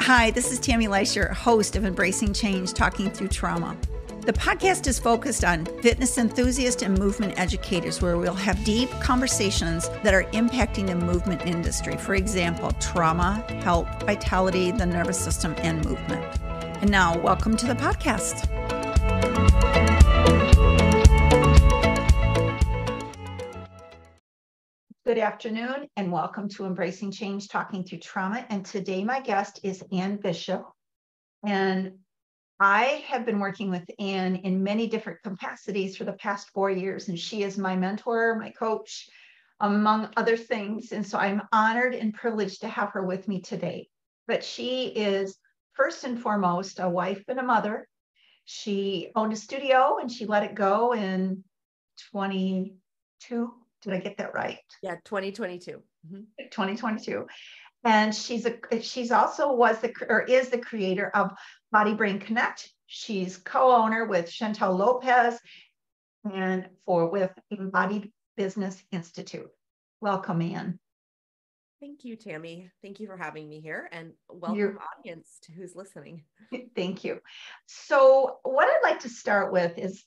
Hi, this is Tammy Leisher, host of Embracing Change, Talking Through Trauma. The podcast is focused on fitness enthusiasts and movement educators, where we'll have deep conversations that are impacting the movement industry. For example, trauma, health, vitality, the nervous system, and movement. And now, welcome to the podcast. Good afternoon, and welcome to Embracing Change, Talking Through Trauma. And today my guest is Ann Bishop. And I have been working with Ann in many different capacities for the past 4 years, and she is my mentor, my coach, among other things. And so I'm honored and privileged to have her with me today. But she is first and foremost a wife and a mother. She owned a studio and she let it go in 22. Did I get that right? Yeah, 2022. 2022. And she's also is the creator of Body Brain Connect. She's co-owner with Chantel Lopez and with Embodied Business Institute. Welcome, Ann. Thank you, Tammy. Thank you for having me here, and welcome audience to who's listening. Thank you. So what I'd like to start with is,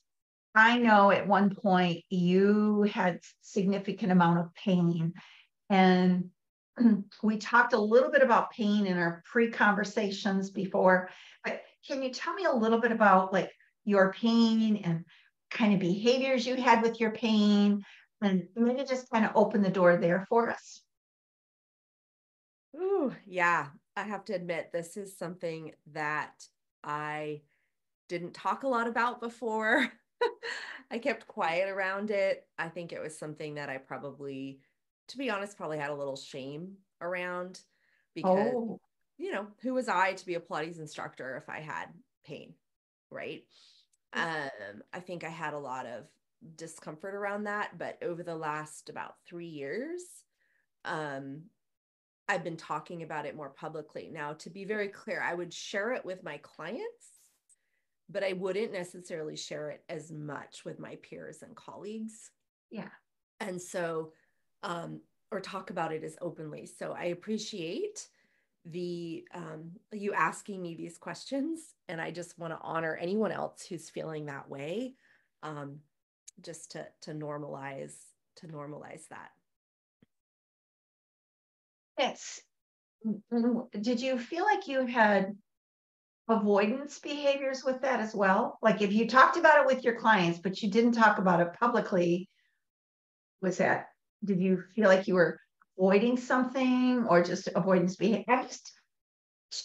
I know at one point you had significant amount of pain, and we talked a little bit about pain in our pre-conversations before, but can you tell me a little bit about like your pain and kind of behaviors you had with your pain, and maybe just kind of open the door there for us? Ooh, yeah. I have to admit, this is something that I didn't talk a lot about before. I kept quiet around it. I think it was something that I probably, to be honest, probably had a little shame around because, who was I to be a Pilates instructor if I had pain, right? I think I had a lot of discomfort around that, but over the last about 3 years, I've been talking about it more publicly. Now, to be very clear, I would share it with my clients, but I wouldn't necessarily share it as much with my peers and colleagues. Yeah. And so, or talk about it as openly. So I appreciate you asking me these questions, and I just want to honor anyone else who's feeling that way, just to normalize that. Yes. Did you feel like you had avoidance behaviors with that as well? Like if you talked about it with your clients, but you didn't talk about it publicly, did you feel like you were avoiding something or just avoidance behavior?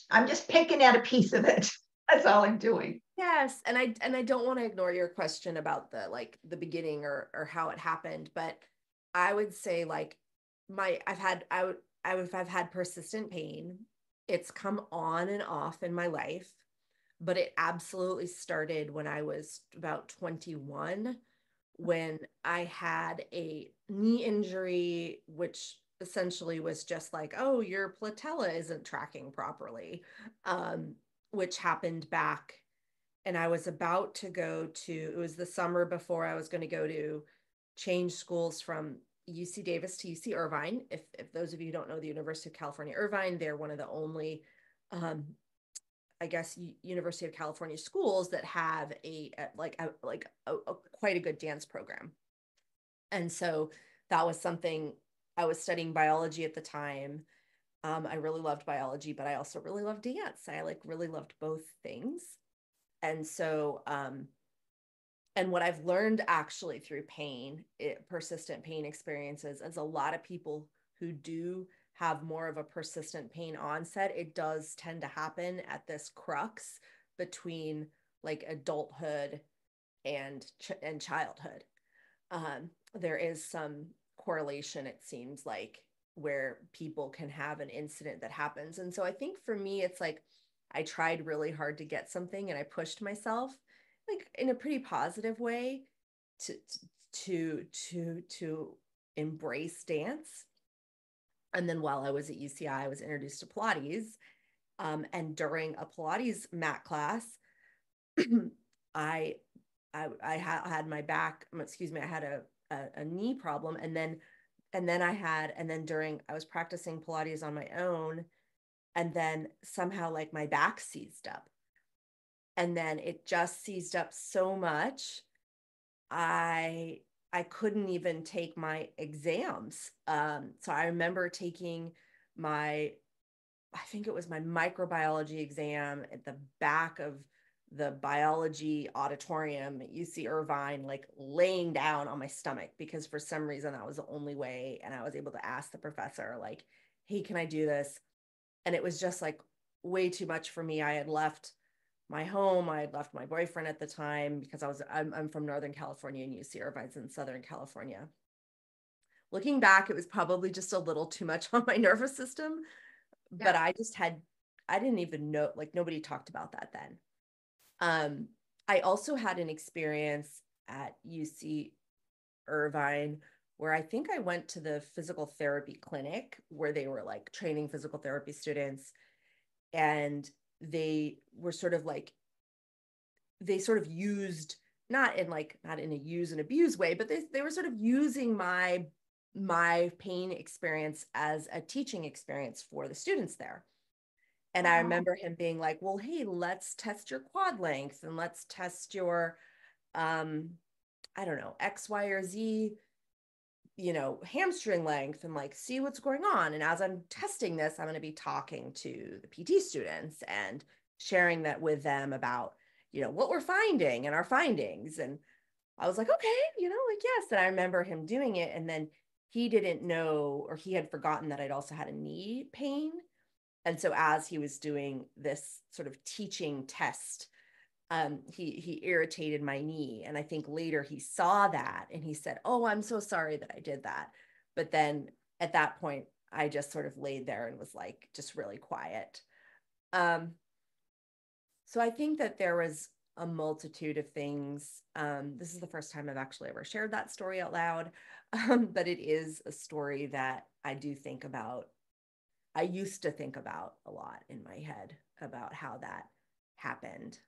I'm just picking at a piece of it. That's all I'm doing. Yes. And I don't want to ignore your question about the beginning or how it happened, but I would say I've had persistent pain. It's come on and off in my life, but it absolutely started when I was about 21, when I had a knee injury, which essentially was just like, oh, your patella isn't tracking properly, which happened back. And I was about to it was the summer before I was going to go to change schools from UC Davis to UC Irvine. If those of you who don't know the University of California, Irvine, they're one of the only, University of California schools that have quite a good dance program. And so that was something. I was studying biology at the time. I really loved biology, but I also really loved dance. I really loved both things. And so, and what I've learned actually through persistent pain experiences, is a lot of people who do have more of a persistent pain onset, it does tend to happen at this crux between like adulthood and childhood. There is some correlation, it seems like, where people can have an incident that happens. And so I think for me, it's like, I tried really hard to get something, and I pushed myself like in a pretty positive way to embrace dance. And then while I was at UCI, I was introduced to Pilates. And during a Pilates mat class, I had my back, I had a knee problem. And then I was practicing Pilates on my own, And then somehow like my back seized up. And then it just seized up so much. I couldn't even take my exams. So I remember taking my, I think it was my microbiology exam at the back of the biology auditorium at UC Irvine, like laying down on my stomach, because for some reason that was the only way. And I was able to ask the professor, like, hey, can I do this? And it was just like way too much for me. I had left my home. I had left my boyfriend at the time, because I'm from Northern California, and UC Irvine's in Southern California. Looking back, it was probably just a little too much on my nervous system, but Yeah. I didn't even know, like nobody talked about that then. I also had an experience at UC Irvine where I think I went to the physical therapy clinic where they were like training physical therapy students, and they were sort of like, they sort of used, not in a use and abuse way, but they were sort of using my pain experience as a teaching experience for the students there. And I Oh, remember him being like, well, hey, let's test your quad length, and let's test your, I don't know, X, Y, or Z, hamstring length, and like see what's going on. And as I'm testing this, I'm going to be talking to the PT students and sharing that with them about, what we're finding and our findings. And I was like, okay, like, yes. And I remember him doing it. And then he didn't know, or he had forgotten that I'd also had a knee pain. And so as he was doing this sort of teaching test, he irritated my knee. And I think later he saw that and he said, oh, I'm so sorry that I did that. But then at that point, I just sort of laid there and was like, just really quiet. Um, so I think that there was a multitude of things. This is the first time I've actually ever shared that story out loud. But it is a story that I do think about. I used to think about a lot in my head about how that happened.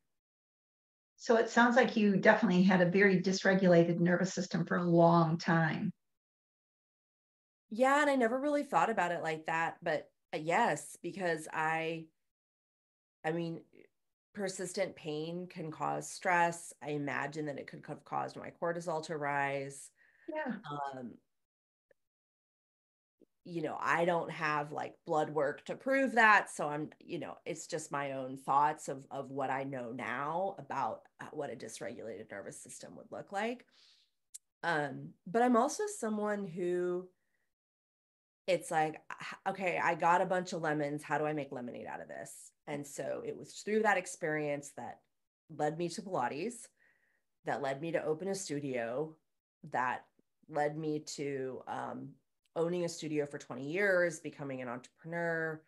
so it sounds like you definitely had a very dysregulated nervous system for a long time. Yeah, and I never really thought about it like that, but yes, because I mean, persistent pain can cause stress. I imagine that it could have caused my cortisol to rise. Yeah. Um, I don't have like blood work to prove that. So it's just my own thoughts of what I know now about what a dysregulated nervous system would look like. But I'm also someone who, it's like, okay, I got a bunch of lemons. How do I make lemonade out of this? And so it was through that experience that led me to Pilates, that led me to open a studio, that led me to owning a studio for 20 years, becoming an entrepreneur.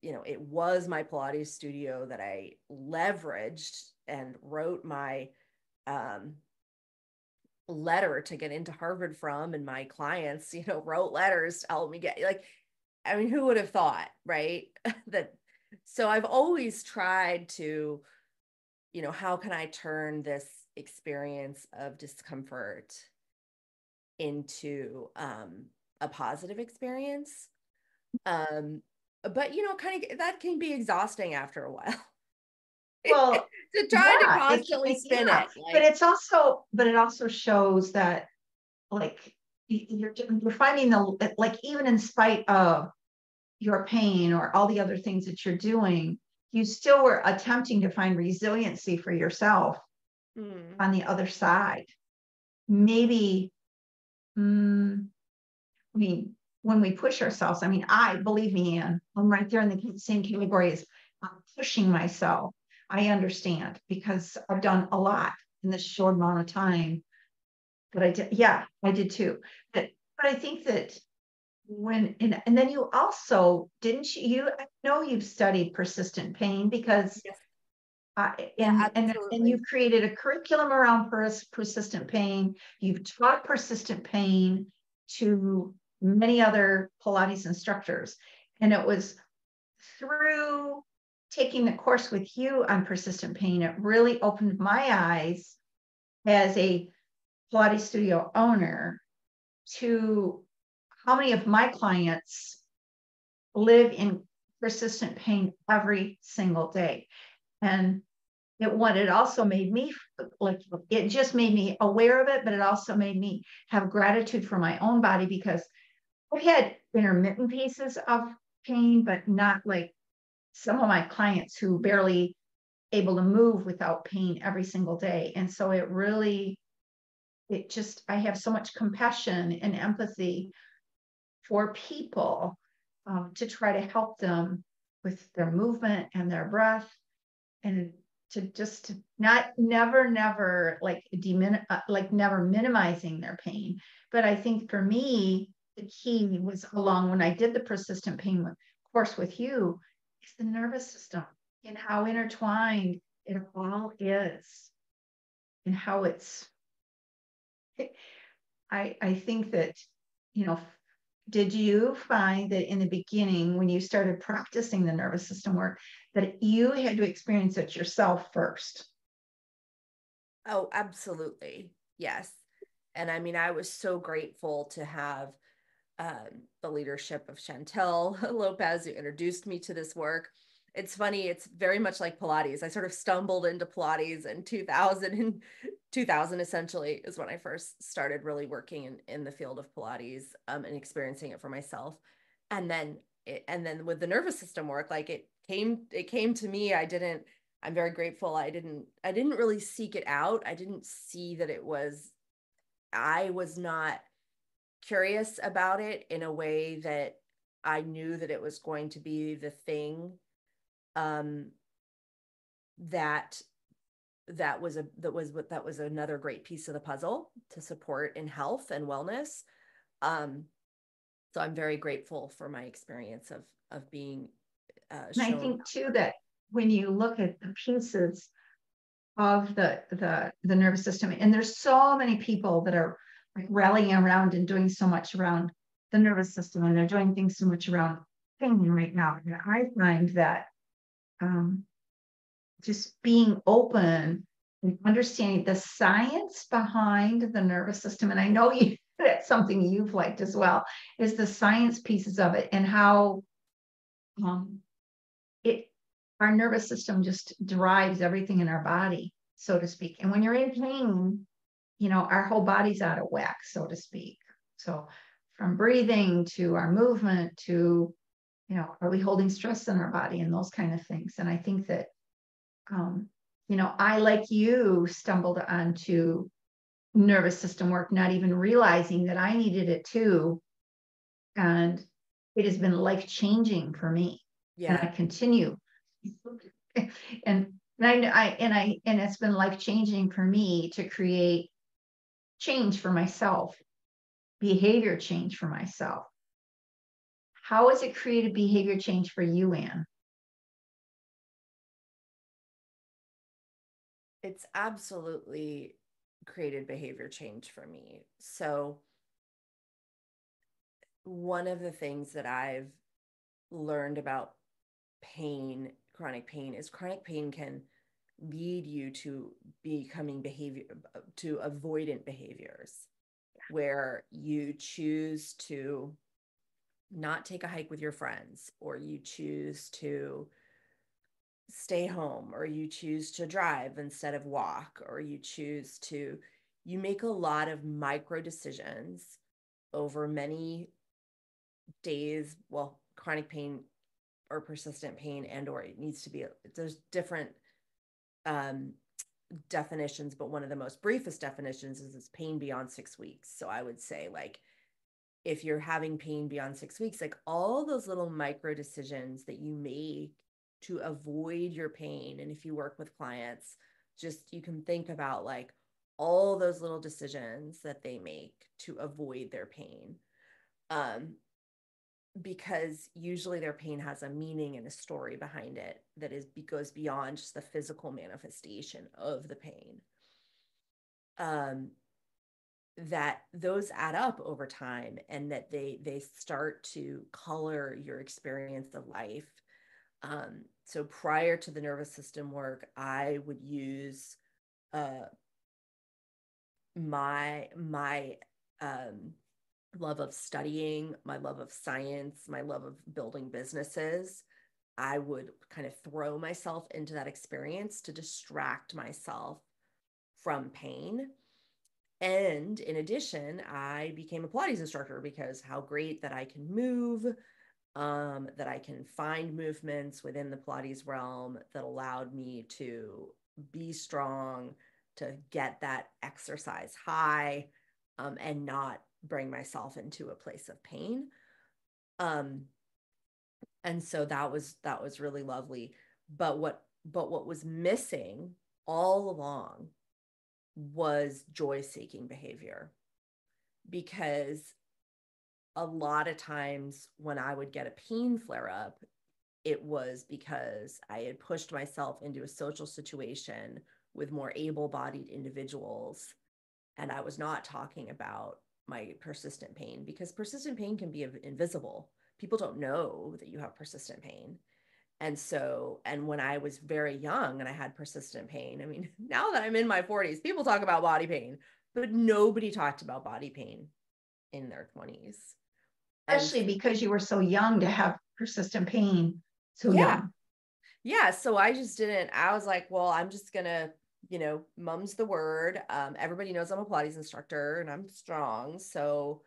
It was my Pilates studio that I leveraged and wrote my letter to get into Harvard from, and my clients, wrote letters to help me get, like, I mean, who would have thought, right? that So I've always tried to, how can I turn this experience of discomfort into a positive experience? Um, but kind of that can be exhausting after a while. Well, To try to yeah, constantly spin yeah, it, like, but it also shows that like you're finding the like even in spite of your pain or all the other things that you're doing, you still were attempting to find resiliency for yourself hmm. on the other side. Maybe, I mean, when we push ourselves, I mean, believe me, Anne, I'm right there in the same category as pushing myself. I understand because I've done a lot in this short amount of time. But I did, yeah, I did too. But I think that and then you also didn't I know you've studied persistent pain because Yes. Yeah, and absolutely. you've created a curriculum around persistent pain. You've taught persistent pain to many other Pilates instructors. And it was through taking the course with you on persistent pain, it really opened my eyes as a Pilates studio owner to how many of my clients live in persistent pain every single day. And it also made me, like, it just made me aware of it, but it also made me have gratitude for my own body, because I've had intermittent pieces of pain, but not like some of my clients who barely able to move without pain every single day. And so I have so much compassion and empathy for people, to try to help them with their movement and their breath, and to just not never like never minimizing their pain. But I think for me, the key was along when I did the persistent pain course with you, is the nervous system and how intertwined it all is, and how I think that, you know, did you find that in the beginning, when you started practicing the nervous system work, that you had to experience it yourself first? Oh, absolutely. Yes. And I mean, I was so grateful to have the leadership of Chantel Lopez, who introduced me to this work. It's funny, it's very much like Pilates. I sort of stumbled into Pilates in 2000, and 2000 essentially is when I first started really working in the field of Pilates, and experiencing it for myself. And then with the nervous system work, like it came to me. I'm very grateful. I didn't really seek it out. I didn't see that I was not curious about it in a way that I knew that it was going to be the thing, um, that that was another great piece of the puzzle to support in health and wellness. So I'm very grateful for my experience of being And I shown. think too that when you look at the pieces of the nervous system, and there's so many people that are like rallying around and doing so much around the nervous system, and they're doing things so much around pain right now. And I find that, just being open and understanding the science behind the nervous system, and I know that's something you've liked as well, is the science pieces of it, and how, um, it our nervous system just drives everything in our body, so to speak. And when you're in pain, our whole body's out of whack, so to speak. So from breathing to our movement to, are we holding stress in our body, and those kind of things. And I think that, um, I, like you, stumbled onto nervous system work, not even realizing that I needed it too. And it has been life changing for me. And I Yeah. continue. and and it's been life changing for me to create change for myself, behavior change for myself. How has it created behavior change for you, Anne? It's absolutely created behavior change for me. So one of the things that I've learned about chronic pain, is chronic pain can lead you to becoming to avoidant behaviors, where you choose to not take a hike with your friends, or you choose to stay home, or you choose to drive instead of walk, or you make a lot of micro decisions over many days. Well, chronic pain or persistent pain, and or it needs to be, there's different um, definitions, but one of the most briefest definitions is it's pain beyond 6 weeks. So I would say, like, if you're having pain beyond 6 weeks, like all those little micro decisions that you make to avoid your pain. And if you work with clients, just you can think about like all those little decisions that they make to avoid their pain. Because usually their pain has a meaning and a story behind it that goes beyond just the physical manifestation of the pain. That those add up over time, and that they start to color your experience of life. So prior to the nervous system work, I would use my love of studying, my love of science, my love of building businesses I would kind of throw myself into that experience to distract myself from pain. And in addition, I became a Pilates instructor because how great that I can move, that I can find movements within the Pilates realm that allowed me to be strong, to get that exercise high, and not bring myself into a place of pain. And so that was really lovely. But what was missing all along was joy-seeking behavior, because a lot of times when I would get a pain flare up, it was because I had pushed myself into a social situation with more able-bodied individuals, and I was not talking about my persistent pain, because persistent pain can be invisible. People don't know that you have persistent pain. And when I was very young and I had persistent pain, I mean, now that I'm in my 40s, people talk about body pain, but nobody talked about body pain in their 20s. Especially because you were so young to have persistent pain so young. Yeah. So I just didn't, I was like, well, I'm just going to, mum's the word. Everybody knows I'm a Pilates instructor and I'm strong. So,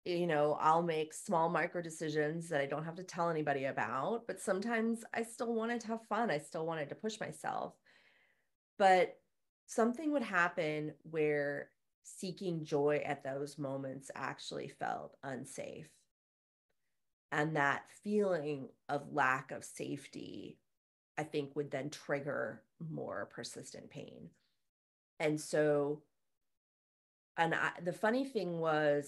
I'll make small micro decisions that I don't have to tell anybody about, but sometimes I still wanted to have fun. I still wanted to push myself, but something would happen where seeking joy at those moments actually felt unsafe. And that feeling of lack of safety, I think, would then trigger more persistent pain. And so, the funny thing I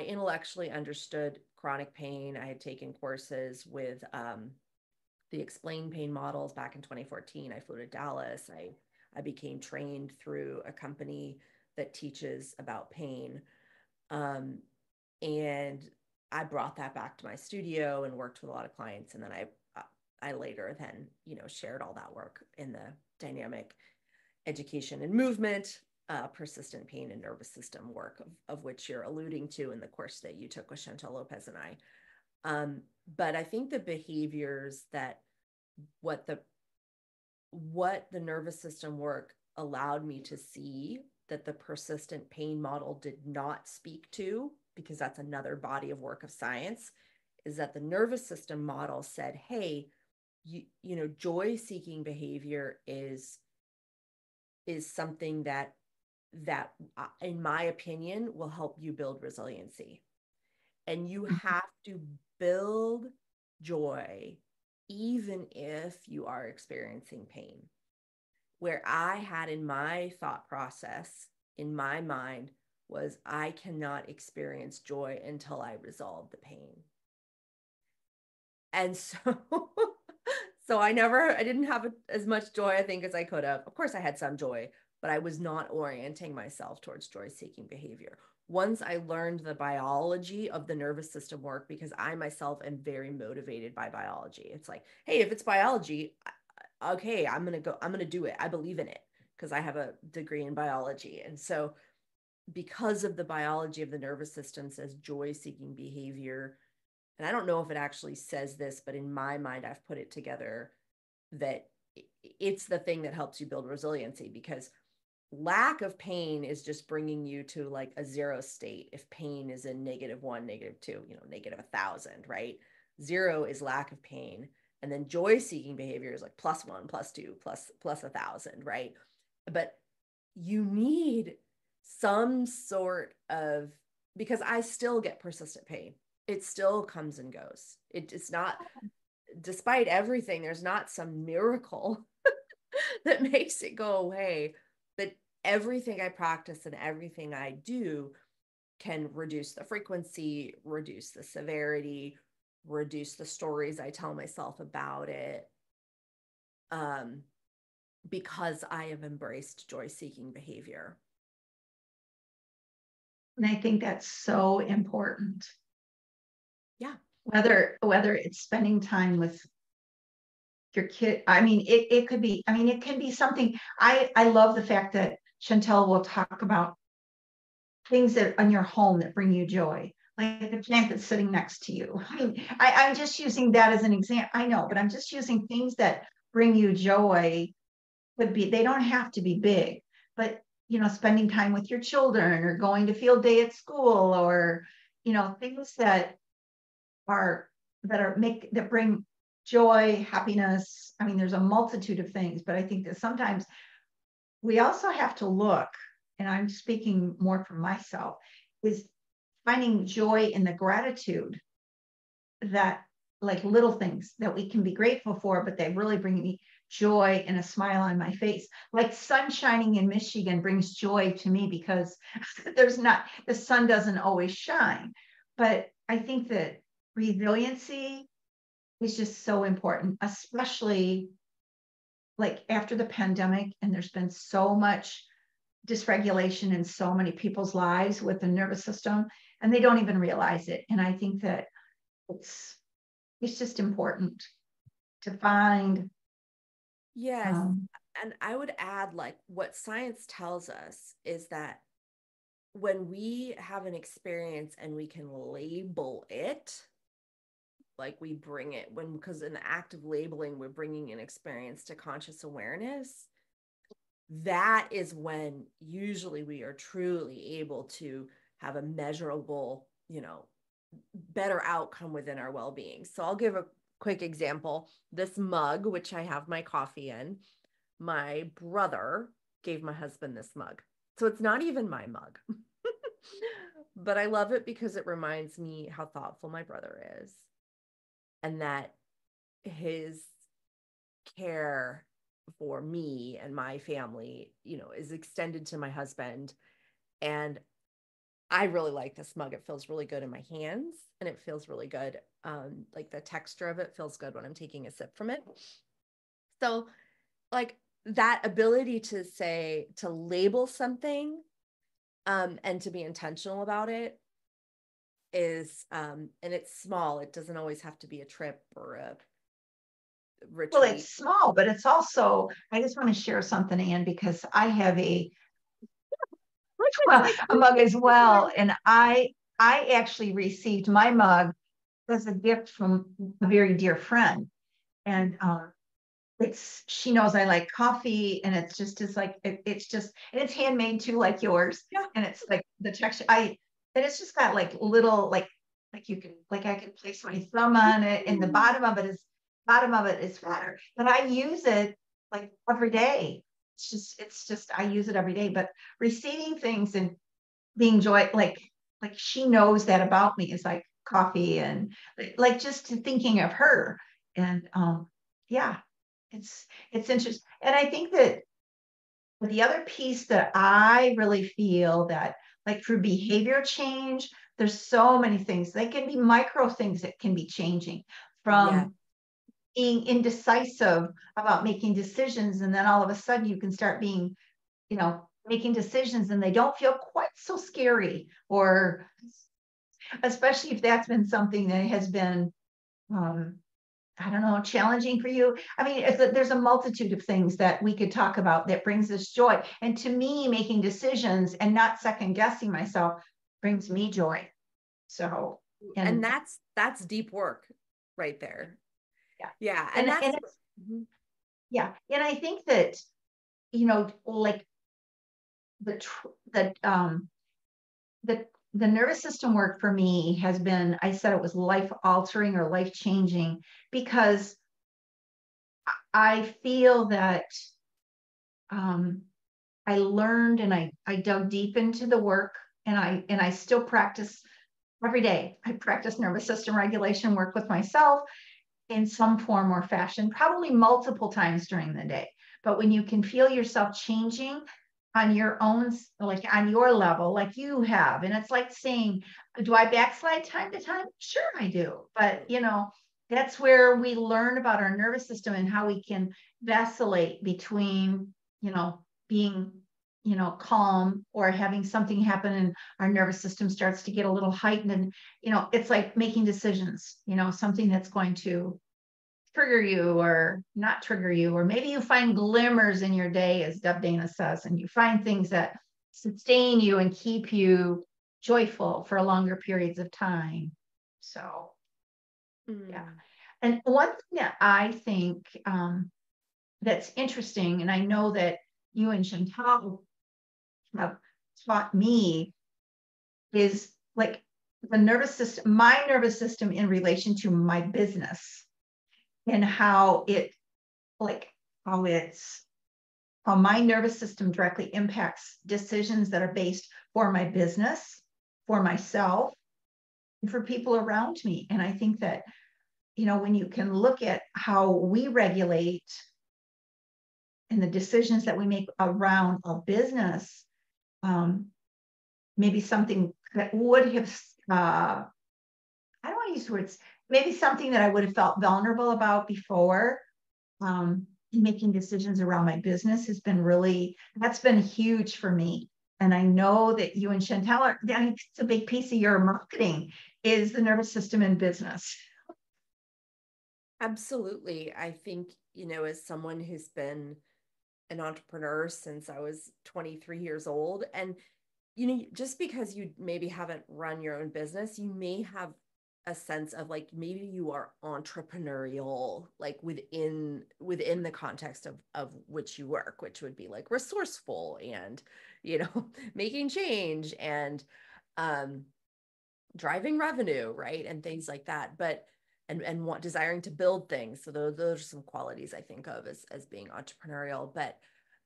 intellectually understood chronic pain. I had taken courses with the explain pain models back in 2014. I flew to Dallas. I became trained through a company that teaches about pain. And I brought that back to my studio and worked with a lot of clients. And then I later then, shared all that work in the dynamic education and movement, persistent pain and nervous system work of which you're alluding to in the course that you took with Chantal Lopez and I. But I think the behaviors that what the nervous system work allowed me to see that the persistent pain model did not speak to, because that's another body of work of science, is that the nervous system model said, hey, joy-seeking behavior is something that in my opinion will help you build resiliency. And you have to build joy even if you are experiencing pain. Where I had in my thought process, in my mind, was I cannot experience joy until I resolve the pain. And so I didn't have as much joy, I think, as I could have. Of course, I had some joy, but I was not orienting myself towards joy-seeking behavior. Once I learned the biology of the nervous system work, because I myself am very motivated by biology. It's like, hey, if it's biology, okay, I'm going to do it. I believe in it because I have a degree in biology. And so because of the biology of the nervous system says joy-seeking behavior, and I don't know if it actually says this, but in my mind, I've put it together that it's the thing that helps you build resiliency, because lack of pain is just bringing you to like a zero state. If pain is in -1, -2, negative 1,000, right? 0 is lack of pain. And then joy-seeking behavior is like +1, +2, plus 1,000, right? But you need some sort of, because I still get persistent pain. It still comes and goes. It's not, despite everything, there's not some miracle that makes it go away. But everything I practice and everything I do can reduce the frequency, reduce the severity, reduce the stories I tell myself about it, because I have embraced joy-seeking behavior. And I think that's so important. Yeah. Whether it's spending time with your kid. I mean, it could be, it can be something. I love the fact that Chantel will talk about things that in your home that bring you joy. like the plant that's sitting next to you. I mean, I'm just using that as an example. I know, but I'm just using things that bring you joy. Could be, they don't have to be big, but spending time with your children or going to field day at school, or things are that bring joy, happiness. I mean, there's a multitude of things, but I think that sometimes we also have to look, and I'm speaking more for myself, is finding joy in the gratitude, that like little things that we can be grateful for, but they really bring me joy and a smile on my face. Like sun shining in Michigan brings joy to me, because the sun doesn't always shine. But I think that resiliency is just so important, especially like after the pandemic, and there's been so much dysregulation in so many people's lives with the nervous system, and they don't even realize it. And I think that it's just important to find. Yes. And I would add, like, what science tells us is that when we have an experience and we can label it, like we bring it because in the act of labeling, we're bringing an experience to conscious awareness. That is when usually we are truly able to have a measurable, better outcome within our well-being. So I'll give a quick example. This mug, which I have my coffee in, my brother gave my husband this mug. So it's not even my mug, but I love it because it reminds me how thoughtful my brother is, and that his care for me and my family, is extended to my husband. And I really like this mug. It feels really good in my hands, and it feels really good. Like the texture of it feels good when I'm taking a sip from it. So like that ability to label something, and to be intentional about it is, and it's small. It doesn't always have to be a trip or a retreat. Well, it's small, but it's also, I just want to share something, Anne, because I have a mug as well. And I actually received my mug as a gift from a very dear friend. And she knows I like coffee, and it's it's handmade too, like yours. Yeah. And it's like the texture, and it's just got like little, like you can, like I can place my thumb on it, and the bottom of it is fatter. But I use it like every day. It's just I use it every day. But receiving things and being joy, like she knows that about me, is like coffee, and like just thinking of her. And yeah, it's interesting. And I think that the other piece that I really feel that, like, through behavior change, there's so many things. They can be micro things that can be changing, from being indecisive about making decisions, and then all of a sudden you can start being, making decisions, and they don't feel quite so scary, or especially if that's been something that has been, I don't know, challenging for you. I mean, there's a multitude of things that we could talk about that brings us joy. And to me, making decisions and not second guessing myself brings me joy. So, and that's deep work right there. Yeah. Yeah. Yeah. And I think that, like the nervous system work for me has been, I said it was life altering or life changing, because I feel that I learned, and I dug deep into the work, and I still practice every day. I practice nervous system regulation work with myself in some form or fashion, probably multiple times during the day. But when you can feel yourself changing on your own, like on your level, like you have, and it's like saying, do I backslide time to time? Sure, I do. But, that's where we learn about our nervous system and how we can vacillate between, being, calm, or having something happen and our nervous system starts to get a little heightened. And, it's like making decisions, something that's going to trigger you or not trigger you, or maybe you find glimmers in your day, as Deb Dana says, and you find things that sustain you and keep you joyful for longer periods of time. So, yeah. Mm. And one thing that I think that's interesting, and I know that you and Chantal have taught me, is like the nervous system, my nervous system in relation to my business, and how it, like, how it's, how my nervous system directly impacts decisions that are based for my business, for myself, and for people around me. And I think that, when you can look at how we regulate and the decisions that we make around a business, um, maybe something that would have, I don't want to use words, maybe something that I would have felt vulnerable about before, in making decisions around my business has been really, that's been huge for me. And I know that you and Chantel are, it's a big piece of your marketing is the nervous system in business. Absolutely. I think, as someone who's been an entrepreneur since I was 23 years old, and, just because you maybe haven't run your own business, you may have a sense of like maybe you are entrepreneurial, like within the context of which you work, which would be like resourceful and, making change and um driving revenue, right? And things like that. But and want desiring to build things. So those are some qualities I think of as being entrepreneurial. But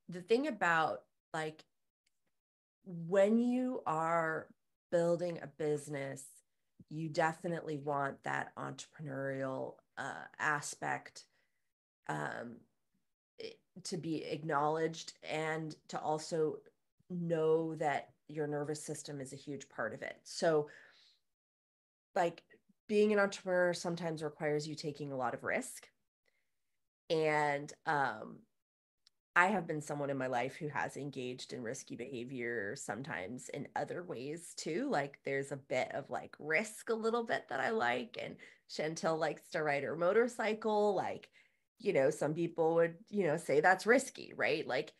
the thing about like when you are building a business, you definitely want that entrepreneurial aspect um, to be acknowledged, and to also know that your nervous system is a huge part of it. So like being an entrepreneur sometimes requires you taking a lot of risk. And I have been someone in my life who has engaged in risky behavior sometimes in other ways too. Like there's a bit of like risk a little bit that I like. And Chantel likes to ride her motorcycle. Like, some people would, say that's risky, right? Like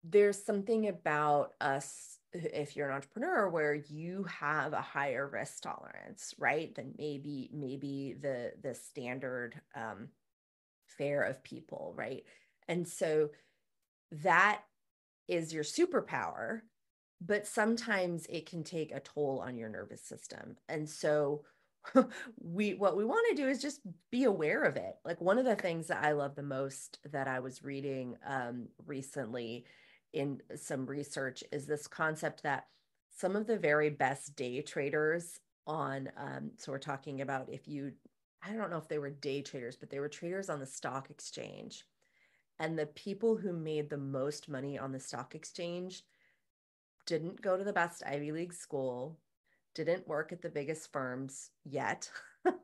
there's something about us, if you're an entrepreneur, where you have a higher risk tolerance, right, than maybe the standard fare of people, right? And so that is your superpower, but sometimes it can take a toll on your nervous system. And so what we want to do is just be aware of it. Like one of the things that I love the most that I was reading recently in some research is this concept that some of the very best day traders on so we're talking about I don't know if they were day traders, but they were traders on the stock exchange. And the people who made the most money on the stock exchange didn't go to the best Ivy League school, didn't work at the biggest firms yet.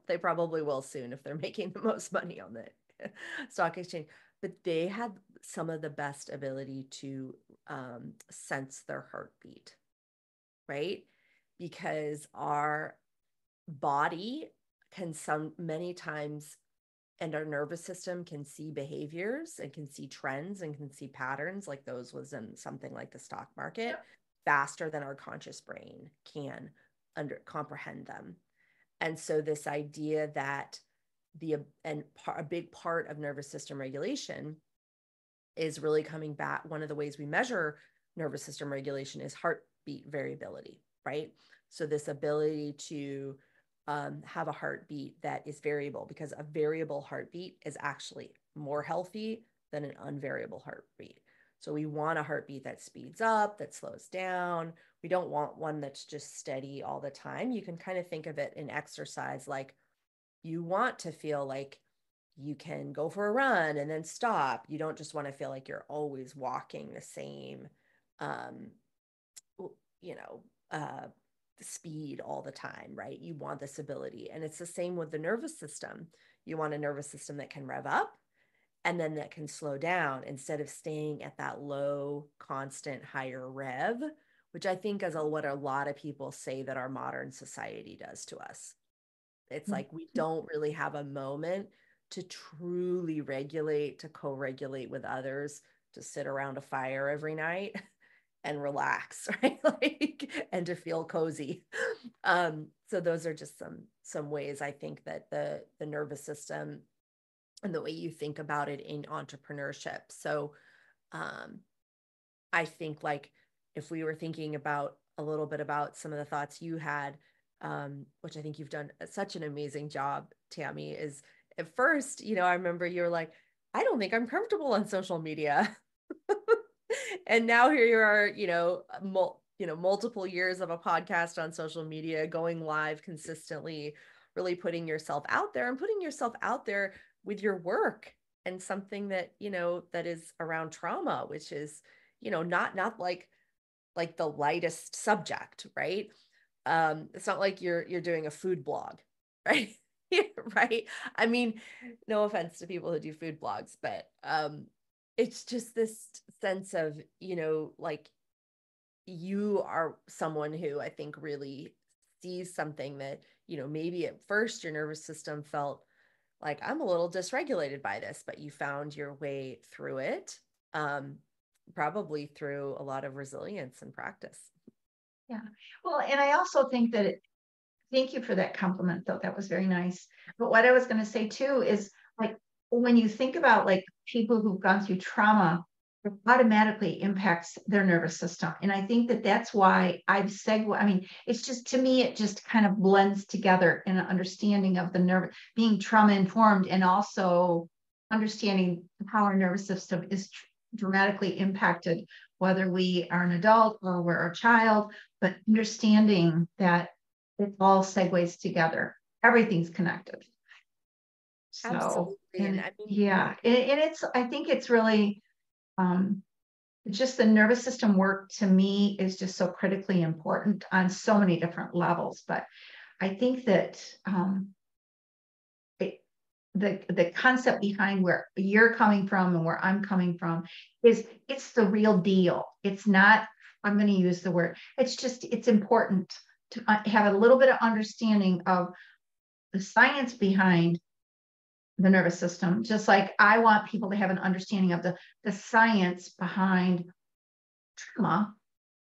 They probably will soon if they're making the most money on the stock exchange. But they had some of the best ability to sense their heartbeat, right? Because our body can many times, and our nervous system can see behaviors and can see trends and can see patterns like those was in something like the stock market faster than our conscious brain can comprehend them. And so this idea that a big part of nervous system regulation is really coming back. One of the ways we measure nervous system regulation is heartbeat variability, right? So this ability to have a heartbeat that is variable, because a variable heartbeat is actually more healthy than an unvariable heartbeat. So we want a heartbeat that speeds up, that slows down. We don't want one that's just steady all the time. You can kind of think of it in exercise, like you want to feel like you can go for a run and then stop. You don't just want to feel like you're always walking the same, um, you know, uh, speed all the time, right? You want this ability. And it's the same with the nervous system. You want a nervous system that can rev up and then that can slow down instead of staying at that low, constant, higher rev, which I think is what a lot of people say that our modern society does to us. It's like we don't really have a moment to truly regulate, to co regulate with others, to sit around a fire every night and relax, right? Like, and to feel cozy. So those are just some ways I think that the nervous system and the way you think about it in entrepreneurship. So I think, like, if we were thinking about a little bit about some of the thoughts you had, which I think you've done such an amazing job, Tammy, is at first, I remember you were like, I don't think I'm comfortable on social media. And now here you are, multiple years of a podcast on social media, going live consistently, really putting yourself out there and putting yourself out there with your work and something that, that is around trauma, which is, not like the lightest subject, right? It's not like you're doing a food blog, right? Right. I mean, no offense to people who do food blogs, but it's just this sense of, like, you are someone who I think really sees something that, maybe at first your nervous system felt like, I'm a little dysregulated by this, but you found your way through it, probably through a lot of resilience and practice. Yeah. Well, and I also think that thank you for that compliment, though. That was very nice. But what I was going to say too is, like, when you think about like people who've gone through trauma, it automatically impacts their nervous system. And I think that that's why I've segued. I mean, it's just, to me, it just kind of blends together in an understanding of the nerve, being trauma informed, and also understanding how our nervous system is dramatically impacted, whether we are an adult or we're a child, but understanding that it all segues together. Everything's connected. So, Absolutely. And I mean, yeah, and it's, I think it's really, just the nervous system work to me is just so critically important on so many different levels. But I think that the concept behind where you're coming from and where I'm coming from is, it's the real deal. It's not, I'm going to use the word, it's just, it's important to have a little bit of understanding of the science behind the nervous system, just like I want people to have an understanding of the science behind trauma,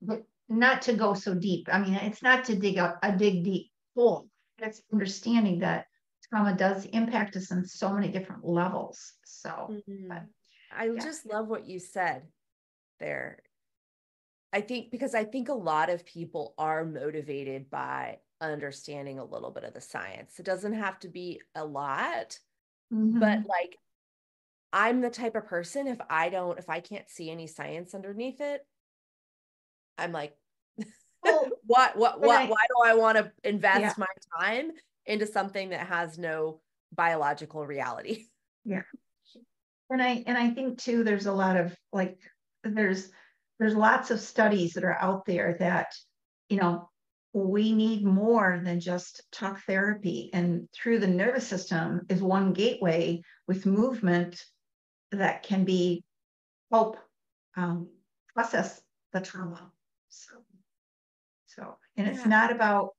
but not to go so deep. I mean, it's not to dig a dig deep hole. It's understanding that trauma does impact us on so many different levels. So, but, I just love what you said there. Because I think a lot of people are motivated by understanding a little bit of the science. It doesn't have to be a lot, but like, I'm the type of person, if I can't see any science underneath it, I'm like, why do I want to invest my time into something that has no biological reality? Yeah. And I think too, there's a lot of like, there's lots of studies that are out there that, we need more than just talk therapy. And through the nervous system is one gateway with movement that can be help process the trauma. So, and it's not about,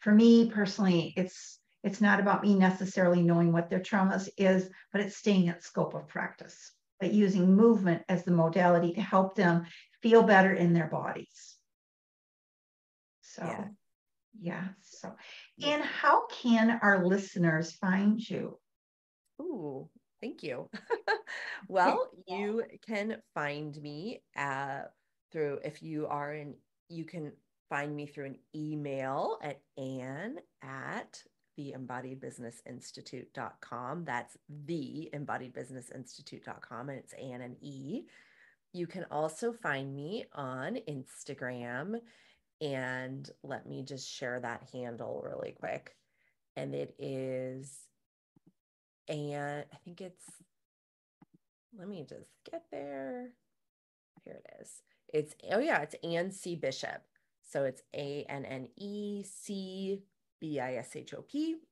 for me personally, it's not about me necessarily knowing what their traumas is, but it's staying in scope of practice, but using movement as the modality to help them feel better in their bodies. So, So, and how can our listeners find you? Ooh, thank you. Well, you can find me you can find me through an email at ann@theembodiedbusinessinstitute.com. That's theembodiedbusinessinstitute.com, and it's Ann and E. You can also find me on Instagram, and let me just share that handle really quick. And it is, and I think let me just get there. Here it is. It's Ann C. Bishop. So it's ANNECBISHOP,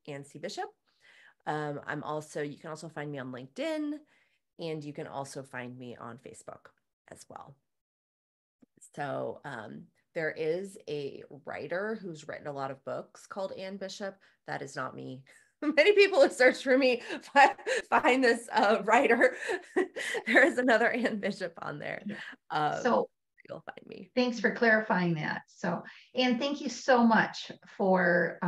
Ann C. Bishop. You can also find me on LinkedIn, and you can also find me on Facebook as well. So there is a writer who's written a lot of books called Ann Bishop. That is not me. Many people who search for me find this writer. There is another Ann Bishop on there. So you'll find me. Thanks for clarifying that. So, and thank you so much for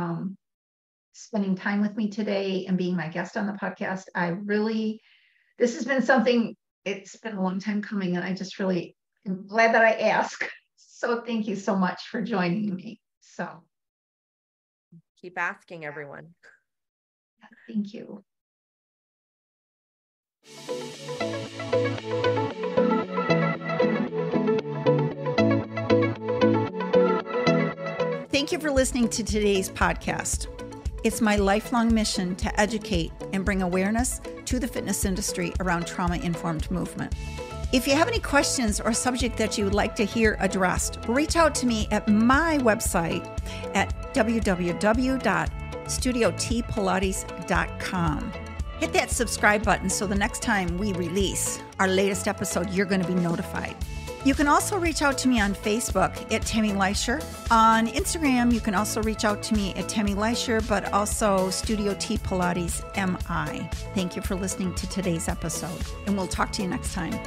spending time with me today and being my guest on the podcast. This has been something, it's been a long time coming, and I just really am glad that I asked. So thank you so much for joining me. So keep asking, everyone. Thank you. Thank you for listening to today's podcast. It's my lifelong mission to educate and bring awareness to the fitness industry around trauma-informed movement. If you have any questions or subject that you would like to hear addressed, reach out to me at my website at www.studiotpilates.com. Hit that subscribe button so the next time we release our latest episode, you're going to be notified. You can also reach out to me on Facebook at Tammy Leischer. On Instagram, you can also reach out to me at Tammy Leischer, but also Studio T Pilates MI. Thank you for listening to today's episode, and we'll talk to you next time.